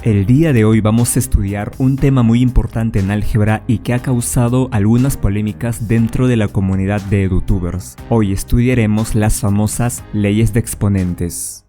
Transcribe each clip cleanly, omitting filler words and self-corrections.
El día de hoy vamos a estudiar un tema muy importante en álgebra y que ha causado algunas polémicas dentro de la comunidad de edutubers. Hoy estudiaremos las famosas leyes de exponentes.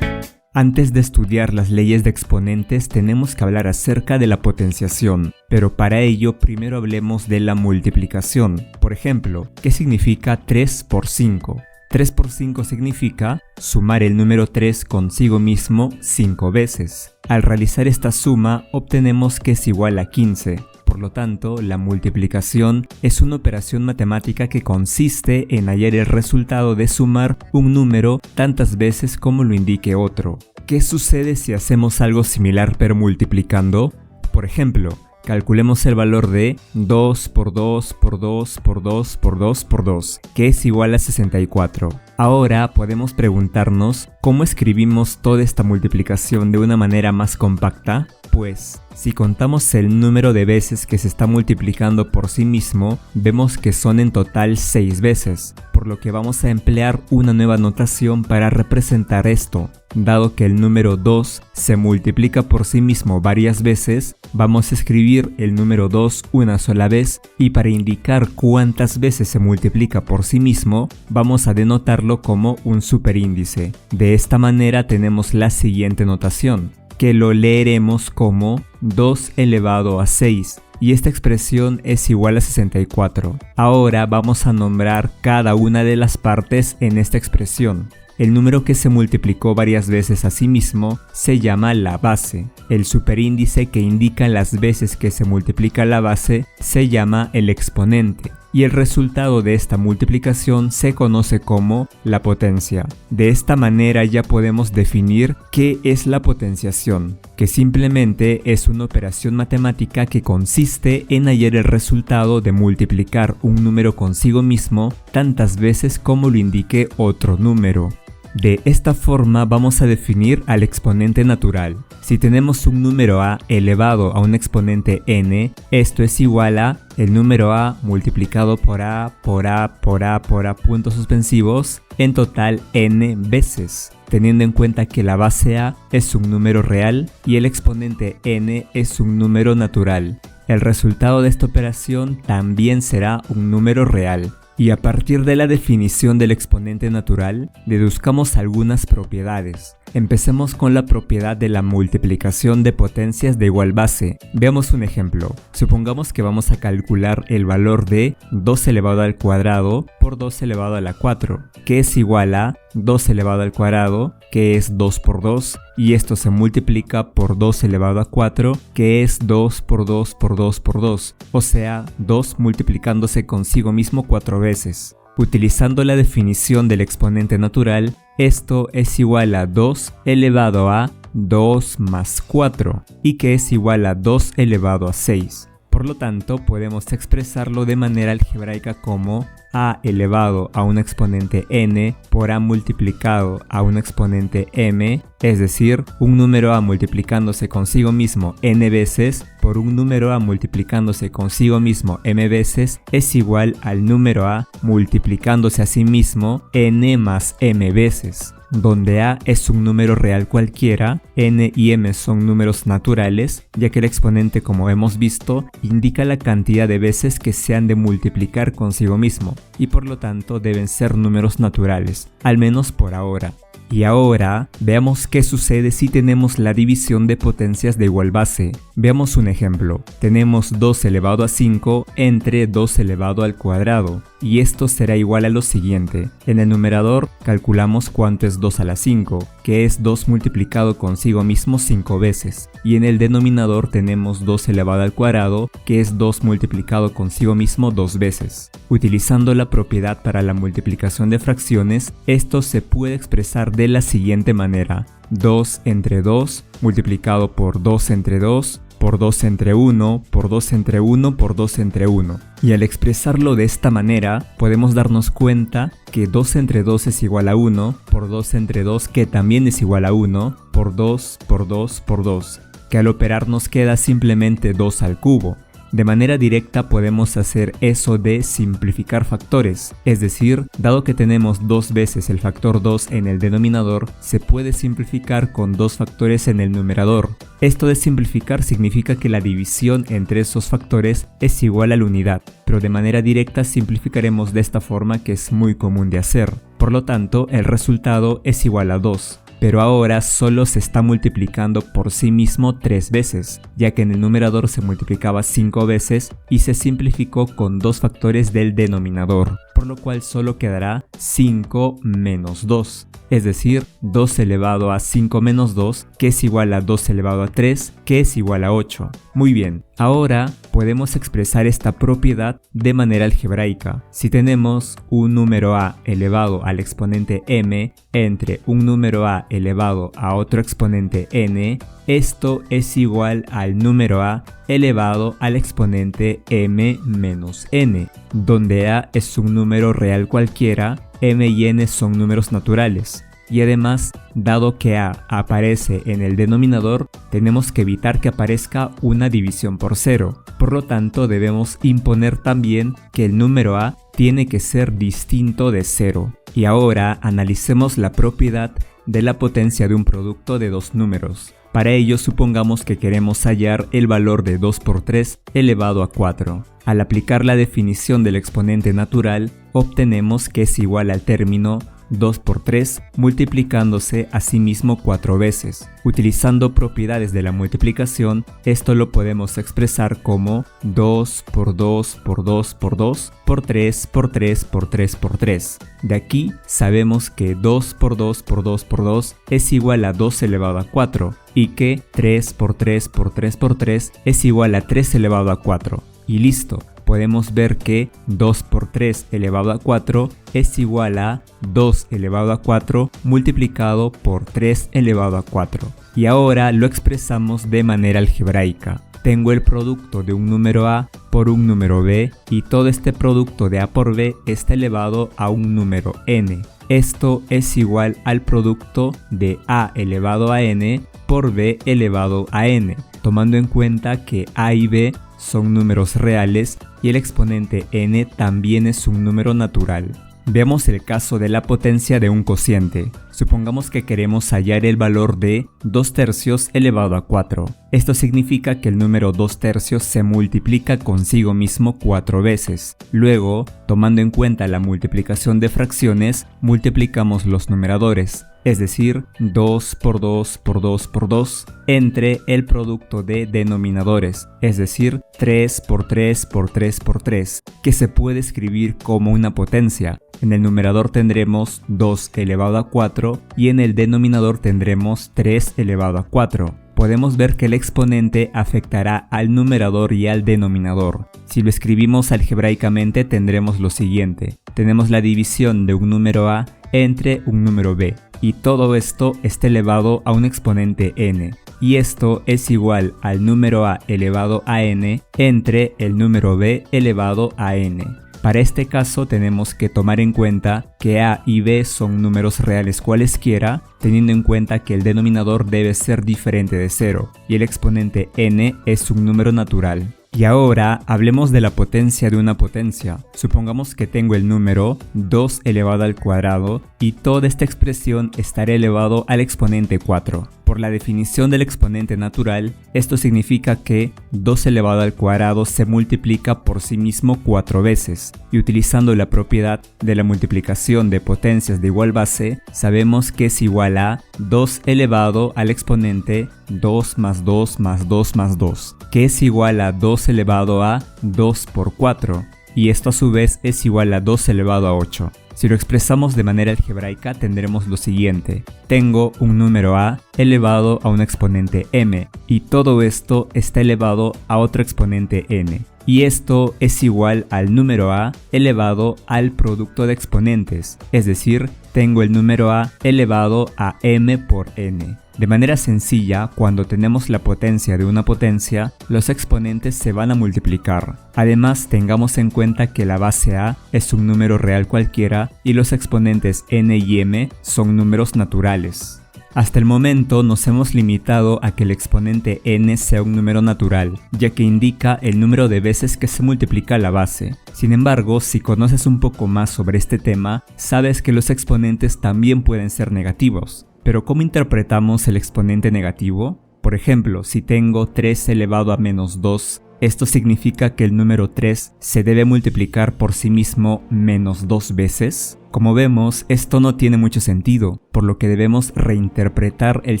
Antes de estudiar las leyes de exponentes tenemos que hablar acerca de la potenciación, pero para ello primero hablemos de la multiplicación. Por ejemplo, ¿qué significa 3 por 5? 3 por 5 significa sumar el número 3 consigo mismo 5 veces. Al realizar esta suma obtenemos que es igual a 15. Por lo tanto, la multiplicación es una operación matemática que consiste en hallar el resultado de sumar un número tantas veces como lo indique otro. ¿Qué sucede si hacemos algo similar pero multiplicando? Por ejemplo, calculemos el valor de 2 por 2 por 2 por 2 por 2 por 2, que es igual a 64. Ahora podemos preguntarnos ¿cómo escribimos toda esta multiplicación de una manera más compacta? Pues, si contamos el número de veces que se está multiplicando por sí mismo, vemos que son en total 6 veces, por lo que vamos a emplear una nueva notación para representar esto. Dado que el número 2 se multiplica por sí mismo varias veces, vamos a escribir el número 2 una sola vez y para indicar cuántas veces se multiplica por sí mismo, vamos a denotarlo como un superíndice. De esta manera tenemos la siguiente notación, que lo leeremos como 2 elevado a 6 y esta expresión es igual a 64. Ahora vamos a nombrar cada una de las partes en esta expresión. El número que se multiplicó varias veces a sí mismo se llama la base. El superíndice que indica las veces que se multiplica la base se llama el exponente. Y el resultado de esta multiplicación se conoce como la potencia. De esta manera ya podemos definir qué es la potenciación, que simplemente es una operación matemática que consiste en hallar el resultado de multiplicar un número consigo mismo tantas veces como lo indique otro número. De esta forma vamos a definir al exponente natural. Si tenemos un número a elevado a un exponente n, esto es igual a el número a multiplicado por a, por a, por a, por a puntos suspensivos, en total n veces, teniendo en cuenta que la base a es un número real y el exponente n es un número natural. El resultado de esta operación también será un número real. Y a partir de la definición del exponente natural, deduzcamos algunas propiedades. Empecemos con la propiedad de la multiplicación de potencias de igual base. Veamos un ejemplo. Supongamos que vamos a calcular el valor de 2 elevado al cuadrado por 2 elevado a la 4, que es igual a 2 elevado al cuadrado, que es 2 por 2, y esto se multiplica por 2 elevado a 4, que es 2 por 2 por 2 por 2, o sea, 2 multiplicándose consigo mismo 4 veces. Utilizando la definición del exponente natural, esto es igual a 2 elevado a 2 más 4, y que es igual a 2 elevado a 6. Por lo tanto, podemos expresarlo de manera algebraica como a elevado a un exponente n por a multiplicado a un exponente m, es decir, un número a multiplicándose consigo mismo n veces por un número a multiplicándose consigo mismo m veces es igual al número a multiplicándose a sí mismo n más m veces, donde a es un número real cualquiera, n y m son números naturales, ya que el exponente, como hemos visto, indica la cantidad de veces que se han de multiplicar consigo mismo, y por lo tanto deben ser números naturales, al menos por ahora. Y ahora, veamos qué sucede si tenemos la división de potencias de igual base. Veamos un ejemplo. Tenemos 2 elevado a 5 entre 2 elevado al cuadrado, y esto será igual a lo siguiente. En el numerador calculamos cuánto es 2 a la 5, que es 2 multiplicado consigo mismo 5 veces, y en el denominador tenemos 2 elevado al cuadrado, que es 2 multiplicado consigo mismo 2 veces. Utilizando la propiedad para la multiplicación de fracciones, esto se puede expresar de la siguiente manera: 2 entre 2 multiplicado por 2 entre 2 por 2 entre 1 por 2 entre 1 por 2 entre 1. Y al expresarlo de esta manera, podemos darnos cuenta que 2 entre 2 es igual a 1 por 2 entre 2, que también es igual a 1 por 2 por 2 por 2, que al operar nos queda simplemente 2 al cubo. De manera directa podemos hacer eso de simplificar factores, es decir, dado que tenemos 2 veces el factor 2 en el denominador, se puede simplificar con 2 factores en el numerador. Esto de simplificar significa que la división entre esos factores es igual a la unidad, pero de manera directa simplificaremos de esta forma que es muy común de hacer. Por lo tanto, el resultado es igual a 2. Pero ahora solo se está multiplicando por sí mismo 3 veces, ya que en el numerador se multiplicaba 5 veces y se simplificó con 2 factores del denominador, por lo cual solo quedará 5 menos 2, es decir, 2 elevado a 5 menos 2, que es igual a 2 elevado a 3, que es igual a 8. Muy bien, ahora podemos expresar esta propiedad de manera algebraica. Si tenemos un número a elevado al exponente m entre un número a elevado a otro exponente n, esto es igual al número a elevado al exponente m menos n, donde a es un número real cualquiera, m y n son números naturales. Y además, dado que a aparece en el denominador, tenemos que evitar que aparezca una división por 0. Por lo tanto, debemos imponer también que el número a tiene que ser distinto de 0. Y ahora analicemos la propiedad de la potencia de un producto de 2 números. Para ello, supongamos que queremos hallar el valor de 2 por 3 elevado a 4. Al aplicar la definición del exponente natural, obtenemos que es igual al término 2 por 3 multiplicándose a sí mismo 4 veces. Utilizando propiedades de la multiplicación, esto lo podemos expresar como 2 por 2 por 2 por 2 por 3 por 3 por 3 por 3. De aquí sabemos que 2 por 2 por 2 por 2 es igual a 2 elevado a 4 y que 3 por 3 por 3 por 3 es igual a 3 elevado a 4. Y listo. Podemos ver que 2 por 3 elevado a 4 es igual a 2 elevado a 4 multiplicado por 3 elevado a 4. Y ahora lo expresamos de manera algebraica. Tengo el producto de un número a por un número b y todo este producto de a por b está elevado a un número n. Esto es igual al producto de a elevado a n por b elevado a n, tomando en cuenta que a y b son números reales y el exponente n también es un número natural. Veamos el caso de la potencia de un cociente. Supongamos que queremos hallar el valor de 2 tercios elevado a 4. Esto significa que el número 2 tercios se multiplica consigo mismo 4 veces. Luego, tomando en cuenta la multiplicación de fracciones, multiplicamos los numeradores, es decir, 2 por 2 por 2 por 2, entre el producto de denominadores, es decir, 3 por 3 por 3 por 3, que se puede escribir como una potencia. En el numerador tendremos 2 elevado a 4 y en el denominador tendremos 3 elevado a 4. Podemos ver que el exponente afectará al numerador y al denominador. Si lo escribimos algebraicamente tendremos lo siguiente. Tenemos la división de un número a entre un número b y todo esto está elevado a un exponente n. Y esto es igual al número a elevado a n entre el número b elevado a n. Para este caso tenemos que tomar en cuenta que a y b son números reales cualesquiera, teniendo en cuenta que el denominador debe ser diferente de 0 y el exponente n es un número natural. Y ahora hablemos de la potencia de una potencia. Supongamos que tengo el número 2 elevado al cuadrado y toda esta expresión estará elevado al exponente 4. Por la definición del exponente natural, esto significa que 2 elevado al cuadrado se multiplica por sí mismo 4 veces. Y utilizando la propiedad de la multiplicación de potencias de igual base, sabemos que es igual a 2 elevado al exponente 2 más 2 más 2 más 2, que es igual a 2 elevado a 2 por 4, y esto a su vez es igual a 2 elevado a 8. Si lo expresamos de manera algebraica tendremos lo siguiente. Tengo un número a elevado a un exponente m y todo esto está elevado a otro exponente n. Y esto es igual al número a elevado al producto de exponentes, es decir, tengo el número a elevado a m por n. De manera sencilla, cuando tenemos la potencia de una potencia, los exponentes se van a multiplicar. Además, tengamos en cuenta que la base a es un número real cualquiera y los exponentes n y m son números naturales. Hasta el momento nos hemos limitado a que el exponente n sea un número natural, ya que indica el número de veces que se multiplica la base. Sin embargo, si conoces un poco más sobre este tema, sabes que los exponentes también pueden ser negativos. Pero ¿cómo interpretamos el exponente negativo? Por ejemplo, si tengo 3 elevado a menos 2, esto significa que el número 3 se debe multiplicar por sí mismo menos 2 veces. Como vemos, esto no tiene mucho sentido, por lo que debemos reinterpretar el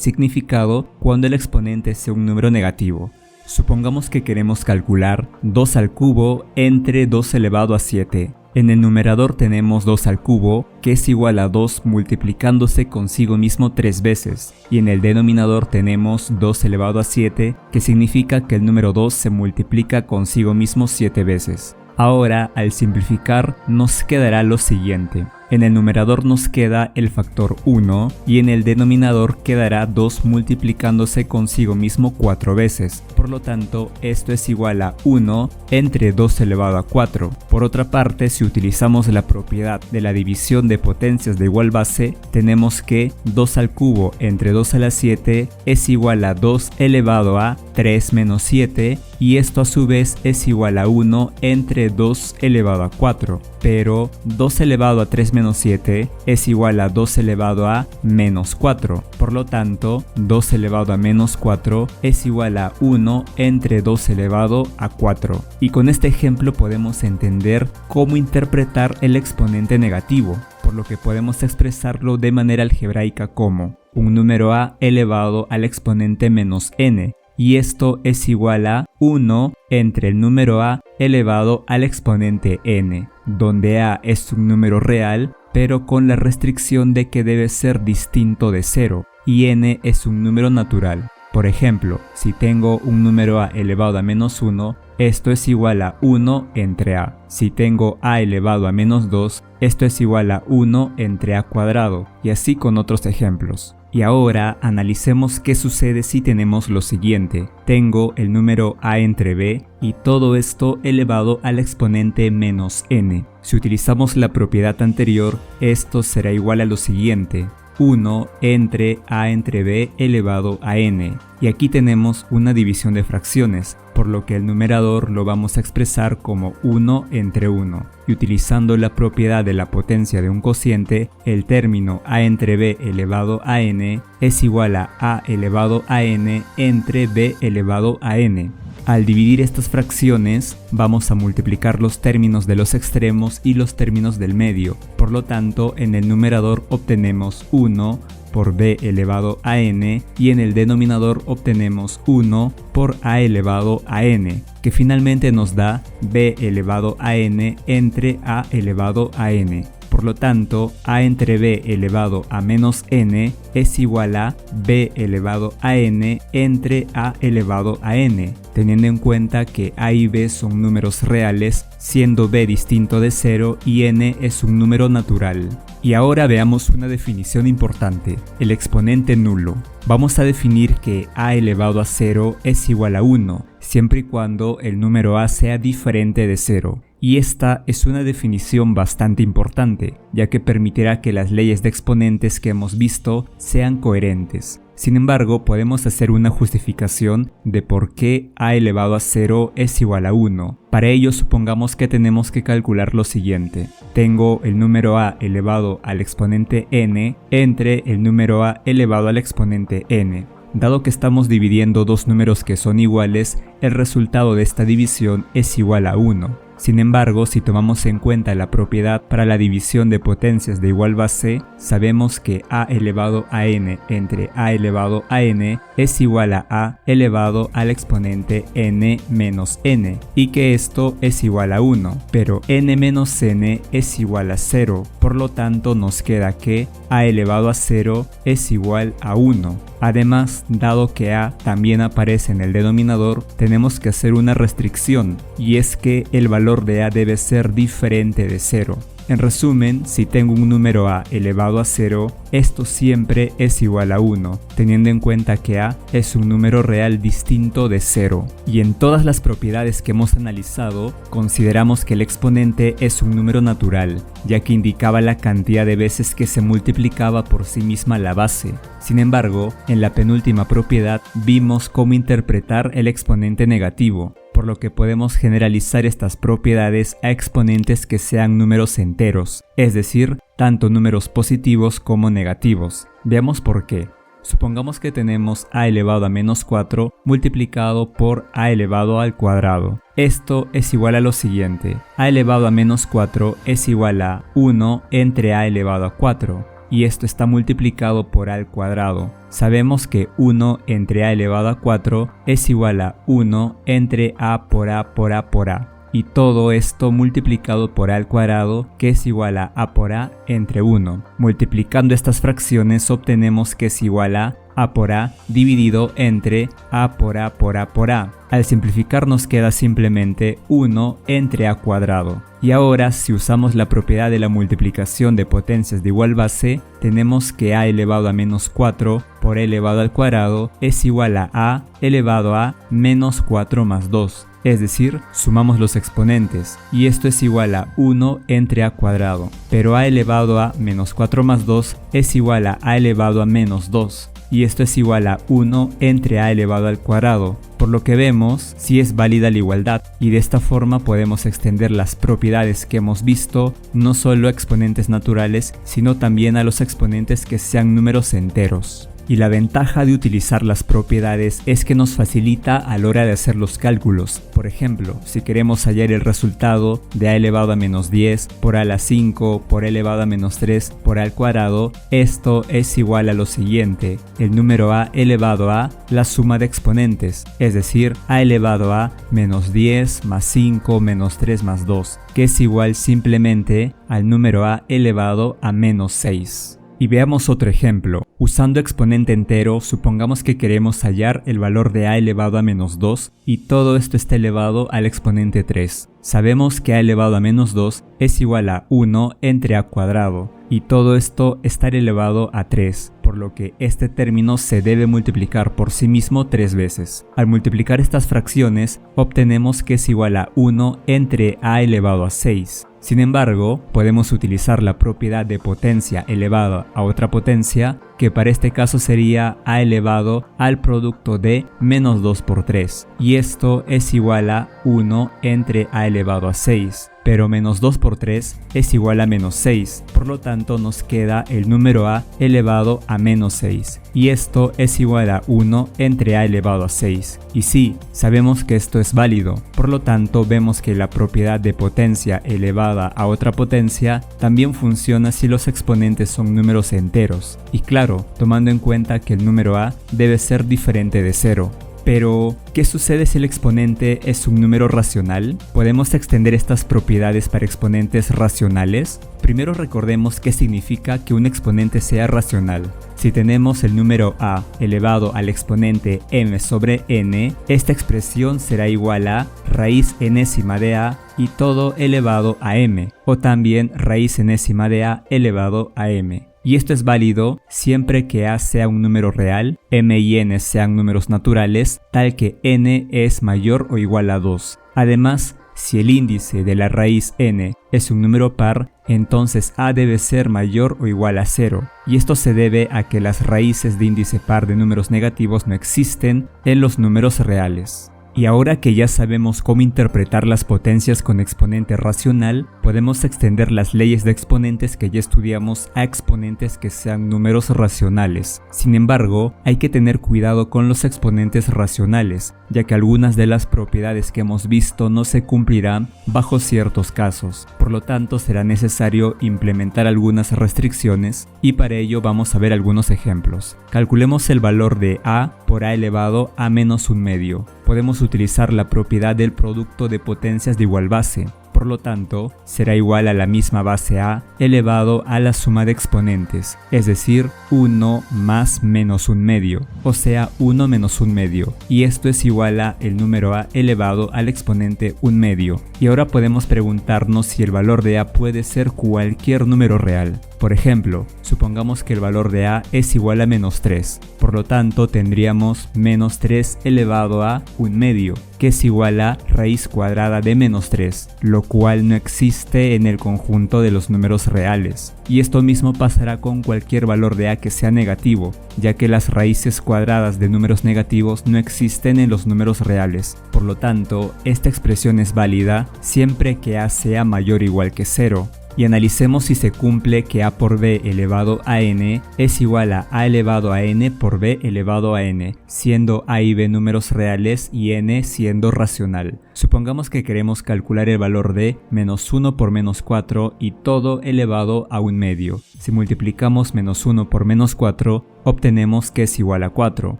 significado cuando el exponente sea un número negativo. Supongamos que queremos calcular 2 al cubo entre 2 elevado a 7. En el numerador tenemos 2 al cubo, que es igual a 2 multiplicándose consigo mismo 3 veces, y en el denominador tenemos 2 elevado a 7, que significa que el número 2 se multiplica consigo mismo 7 veces. Ahora, al simplificar, nos quedará lo siguiente. En el numerador nos queda el factor 1 y en el denominador quedará 2 multiplicándose consigo mismo 4 veces. Por lo tanto, esto es igual a 1 entre 2 elevado a 4. Por otra parte, si utilizamos la propiedad de la división de potencias de igual base, tenemos que 2 al cubo entre 2 a la 7 es igual a 2 elevado a 3 menos 7 y esto a su vez es igual a 1 entre 2 elevado a 4. Pero 2 elevado a 3 menos 7 es igual a 2 elevado a menos 4. Por lo tanto, 2 elevado a menos 4 es igual a 1 entre 2 elevado a 4. Y con este ejemplo podemos entender cómo interpretar el exponente negativo, por lo que podemos expresarlo de manera algebraica como un número a elevado al exponente menos n. Y esto es igual a 1 entre el número a elevado al exponente n, donde a es un número real, pero con la restricción de que debe ser distinto de 0, y n es un número natural. Por ejemplo, si tengo un número a elevado a menos 1, esto es igual a 1 entre a. Si tengo a elevado a menos 2, esto es igual a 1 entre a cuadrado, y así con otros ejemplos. Y ahora analicemos qué sucede si tenemos lo siguiente. Tengo el número a entre b y todo esto elevado al exponente menos n. Si utilizamos la propiedad anterior, esto será igual a lo siguiente. 1 entre a entre b elevado a n. Y aquí tenemos una división de fracciones, por lo que el numerador lo vamos a expresar como 1 entre 1. Y utilizando la propiedad de la potencia de un cociente, el término a entre b elevado a n es igual a elevado a n entre b elevado a n. Al dividir estas fracciones, vamos a multiplicar los términos de los extremos y los términos del medio. Por lo tanto, en el numerador obtenemos 1 por b elevado a n y en el denominador obtenemos 1 por a elevado a n, que finalmente nos da b elevado a n entre a elevado a n. Por lo tanto, a entre b elevado a menos n es igual a b elevado a n entre a elevado a n, teniendo en cuenta que a y b son números reales, siendo b distinto de 0 y n es un número natural. Y ahora veamos una definición importante, el exponente nulo. Vamos a definir que a elevado a 0 es igual a 1, siempre y cuando el número a sea diferente de 0. Y esta es una definición bastante importante, ya que permitirá que las leyes de exponentes que hemos visto sean coherentes. Sin embargo, podemos hacer una justificación de por qué a elevado a 0 es igual a 1. Para ello, supongamos que tenemos que calcular lo siguiente. Tengo el número a elevado al exponente n entre el número a elevado al exponente n. Dado que estamos dividiendo dos números que son iguales, el resultado de esta división es igual a 1. Sin embargo, si tomamos en cuenta la propiedad para la división de potencias de igual base, sabemos que a elevado a n entre a elevado a n es igual a elevado al exponente n menos n, y que esto es igual a 1, pero n menos n es igual a 0, por lo tanto nos queda que a elevado a 0 es igual a 1. Además, dado que a también aparece en el denominador, tenemos que hacer una restricción, y es que el valor de a debe ser diferente de 0. En resumen, si tengo un número a elevado a 0, esto siempre es igual a 1, teniendo en cuenta que a es un número real distinto de 0. Y en todas las propiedades que hemos analizado, consideramos que el exponente es un número natural, ya que indicaba la cantidad de veces que se multiplicaba por sí misma la base. Sin embargo, en la penúltima propiedad vimos cómo interpretar el exponente negativo, por lo que podemos generalizar estas propiedades a exponentes que sean números enteros, es decir, tanto números positivos como negativos. Veamos por qué. Supongamos que tenemos a elevado a menos 4 multiplicado por a elevado al cuadrado. Esto es igual a lo siguiente: a elevado a menos 4 es igual a 1 entre a elevado a 4. Y esto está multiplicado por a al cuadrado. Sabemos que 1 entre a elevado a 4 es igual a 1 entre a por a por a por a. Y todo esto multiplicado por a al cuadrado, que es igual a por a entre 1. Multiplicando estas fracciones obtenemos que es igual a por a dividido entre a por a por a por a. Al simplificar nos queda simplemente 1 entre a cuadrado. Y ahora, si usamos la propiedad de la multiplicación de potencias de igual base, tenemos que a elevado a menos 4 por a elevado al cuadrado es igual a elevado a menos 4 más 2. Es decir, sumamos los exponentes, y esto es igual a 1 entre a cuadrado. Pero a elevado a menos 4 más 2 es igual a elevado a menos 2. Y esto es igual a 1 entre a elevado al cuadrado, por lo que vemos si es válida la igualdad, y de esta forma podemos extender las propiedades que hemos visto no solo a exponentes naturales, sino también a los exponentes que sean números enteros. Y la ventaja de utilizar las propiedades es que nos facilita a la hora de hacer los cálculos. Por ejemplo, si queremos hallar el resultado de a elevado a menos 10 por a la 5 por a elevado a menos 3 por a al cuadrado, esto es igual a lo siguiente: el número a elevado a la suma de exponentes, es decir, a elevado a menos 10 más 5 menos 3 más 2, que es igual simplemente al número a elevado a menos 6. Y veamos otro ejemplo. Usando exponente entero, supongamos que queremos hallar el valor de a elevado a menos 2 y todo esto está elevado al exponente 3. Sabemos que a elevado a menos 2 es igual a 1 entre a cuadrado y todo esto está elevado a 3, por lo que este término se debe multiplicar por sí mismo 3 veces. Al multiplicar estas fracciones, obtenemos que es igual a 1 entre a elevado a 6. Sin embargo, podemos utilizar la propiedad de potencia elevada a otra potencia, que para este caso sería a elevado al producto de menos 2 por 3, y esto es igual a 1 entre a elevado a 6. Pero menos 2 por 3 es igual a menos 6, por lo tanto nos queda el número a elevado a menos 6, y esto es igual a 1 entre a elevado a 6. Y sí, sabemos que esto es válido, por lo tanto vemos que la propiedad de potencia elevada a otra potencia también funciona si los exponentes son números enteros, y claro, tomando en cuenta que el número a debe ser diferente de 0. Pero, ¿qué sucede si el exponente es un número racional? ¿Podemos extender estas propiedades para exponentes racionales? Primero recordemos qué significa que un exponente sea racional. Si tenemos el número a elevado al exponente m sobre n, esta expresión será igual a raíz enésima de a y todo elevado a m, o también raíz enésima de a elevado a m. Y esto es válido siempre que a sea un número real, m y n sean números naturales, tal que n es mayor o igual a 2. Además, si el índice de la raíz n es un número par, entonces a debe ser mayor o igual a 0. Y esto se debe a que las raíces de índice par de números negativos no existen en los números reales. Y ahora que ya sabemos cómo interpretar las potencias con exponente racional, podemos extender las leyes de exponentes que ya estudiamos a exponentes que sean números racionales. Sin embargo, hay que tener cuidado con los exponentes racionales, ya que algunas de las propiedades que hemos visto no se cumplirán bajo ciertos casos. Por lo tanto, será necesario implementar algunas restricciones y para ello vamos a ver algunos ejemplos. Calculemos el valor de a por a elevado a menos un medio. Podemos utilizar la propiedad del producto de potencias de igual base. Por lo tanto, será igual a la misma base a elevado a la suma de exponentes, es decir, 1 más menos 1/2, o sea 1 menos 1/2, y esto es igual a el número a elevado al exponente 1/2. Y ahora podemos preguntarnos si el valor de a puede ser cualquier número real. Por ejemplo, supongamos que el valor de a es igual a menos 3, por lo tanto tendríamos menos 3 elevado a 1/2, que es igual a raíz cuadrada de menos 3, lo cual no existe en el conjunto de los números reales. Y esto mismo pasará con cualquier valor de a que sea negativo, ya que las raíces cuadradas de números negativos no existen en los números reales. Por lo tanto, esta expresión es válida siempre que a sea mayor o igual que 0. Y analicemos si se cumple que a por b elevado a n es igual a elevado a n por b elevado a n, siendo a y b números reales y n siendo racional. Supongamos que queremos calcular el valor de menos 1 por menos 4 y todo elevado a 1/2. Si multiplicamos menos 1 por menos 4, obtenemos que es igual a 4,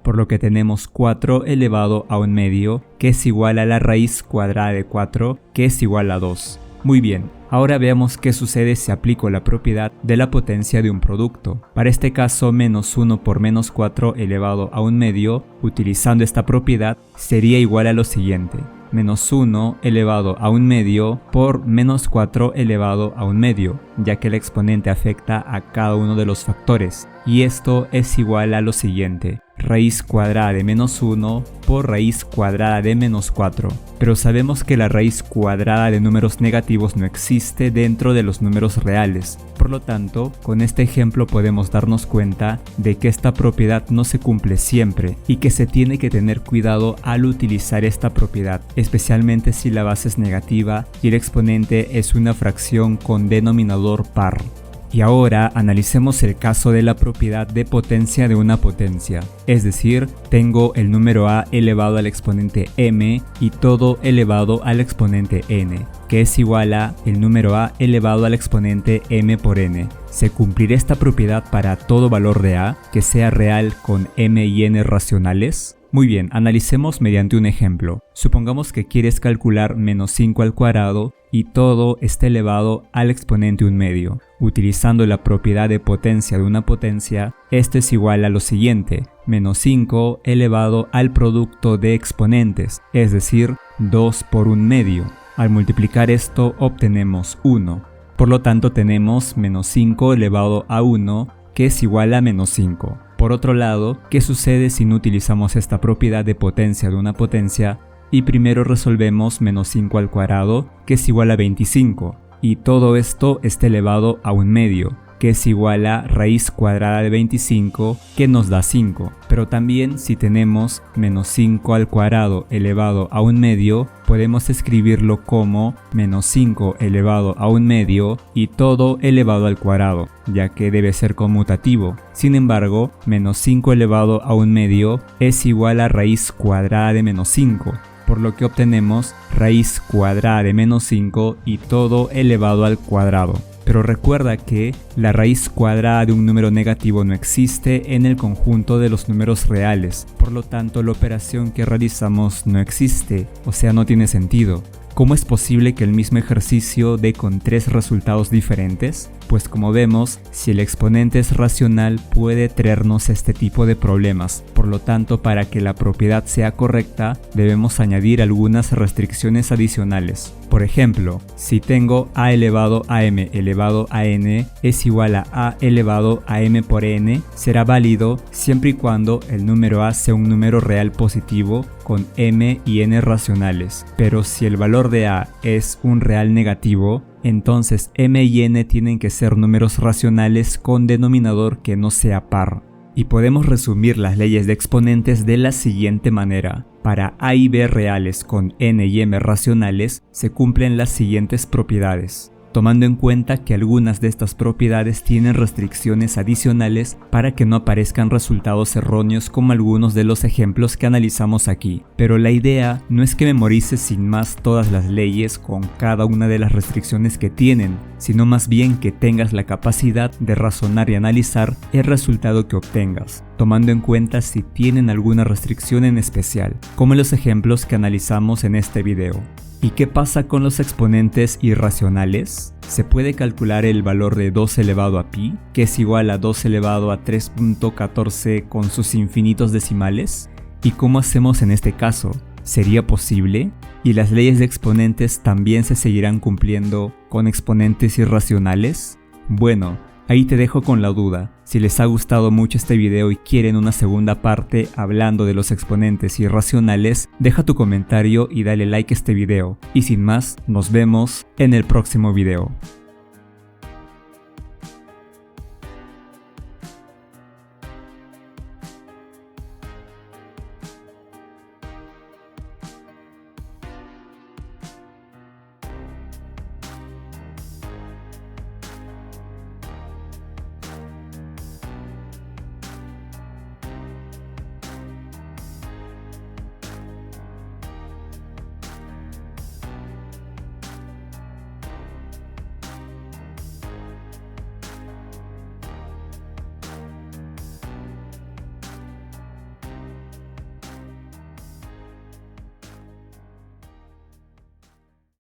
por lo que tenemos 4 elevado a 1/2, que es igual a la raíz cuadrada de 4, que es igual a 2. Muy bien, ahora veamos qué sucede si aplico la propiedad de la potencia de un producto. Para este caso, menos 1 por menos 4 elevado a 1/2, utilizando esta propiedad, sería igual a lo siguiente. Menos 1 elevado a 1/2 por menos 4 elevado a 1/2, ya que el exponente afecta a cada uno de los factores. Y esto es igual a lo siguiente. Raíz cuadrada de menos 1 por raíz cuadrada de menos 4. Pero sabemos que la raíz cuadrada de números negativos no existe dentro de los números reales. Por lo tanto, con este ejemplo podemos darnos cuenta de que esta propiedad no se cumple siempre y que se tiene que tener cuidado al utilizar esta propiedad, especialmente si la base es negativa y el exponente es una fracción con denominador par. Y ahora analicemos el caso de la propiedad de potencia de una potencia. Es decir, tengo el número a elevado al exponente m y todo elevado al exponente n, que es igual a el número a elevado al exponente m por n. ¿Se cumplirá esta propiedad para todo valor de a que sea real con m y n racionales? Muy bien, analicemos mediante un ejemplo. Supongamos que quieres calcular menos 5 al cuadrado y todo está elevado al exponente 1/2. Utilizando la propiedad de potencia de una potencia, esto es igual a lo siguiente. Menos 5 elevado al producto de exponentes, es decir, 2 por 1/2. Al multiplicar esto obtenemos 1. Por lo tanto tenemos menos 5 elevado a 1, que es igual a menos 5. Por otro lado, ¿qué sucede si no utilizamos esta propiedad de potencia de una potencia y primero resolvemos menos 5 al cuadrado, que es igual a 25, y todo esto está elevado a 1/2, que es igual a raíz cuadrada de 25, que nos da 5. Pero también si tenemos menos 5 al cuadrado elevado a 1/2, podemos escribirlo como menos 5 elevado a 1/2 y todo elevado al cuadrado, ya que debe ser conmutativo. Sin embargo, menos 5 elevado a 1/2 es igual a raíz cuadrada de menos 5, por lo que obtenemos raíz cuadrada de menos 5 y todo elevado al cuadrado. Pero recuerda que la raíz cuadrada de un número negativo no existe en el conjunto de los números reales, por lo tanto la operación que realizamos no existe, o sea, no tiene sentido. ¿Cómo es posible que el mismo ejercicio dé con 3 resultados diferentes? Pues como vemos, si el exponente es racional puede traernos este tipo de problemas. Por lo tanto, para que la propiedad sea correcta, debemos añadir algunas restricciones adicionales. Por ejemplo, si tengo a elevado a m elevado a n es igual a elevado a m por n, será válido siempre y cuando el número a sea un número real positivo con m y n racionales. Pero si el valor de a es un real negativo, entonces m y n tienen que ser números racionales con denominador que no sea par. Y podemos resumir las leyes de exponentes de la siguiente manera. Para a y b reales con n y m racionales se cumplen las siguientes propiedades, tomando en cuenta que algunas de estas propiedades tienen restricciones adicionales para que no aparezcan resultados erróneos como algunos de los ejemplos que analizamos aquí. Pero la idea no es que memorices sin más todas las leyes con cada una de las restricciones que tienen, sino más bien que tengas la capacidad de razonar y analizar el resultado que obtengas, tomando en cuenta si tienen alguna restricción en especial, como en los ejemplos que analizamos en este video. ¿Y qué pasa con los exponentes irracionales? Se puede calcular el valor de 2 elevado a pi, que es igual a 2 elevado a 3.14 con sus infinitos decimales. ¿Y cómo hacemos en este caso? ¿Sería posible? ¿Y las leyes de exponentes también se seguirán cumpliendo con exponentes irracionales? Bueno, ahí te dejo con la duda. Si les ha gustado mucho este video y quieren una segunda parte hablando de los exponentes irracionales, deja tu comentario y dale like a este video. Y sin más, nos vemos en el próximo video.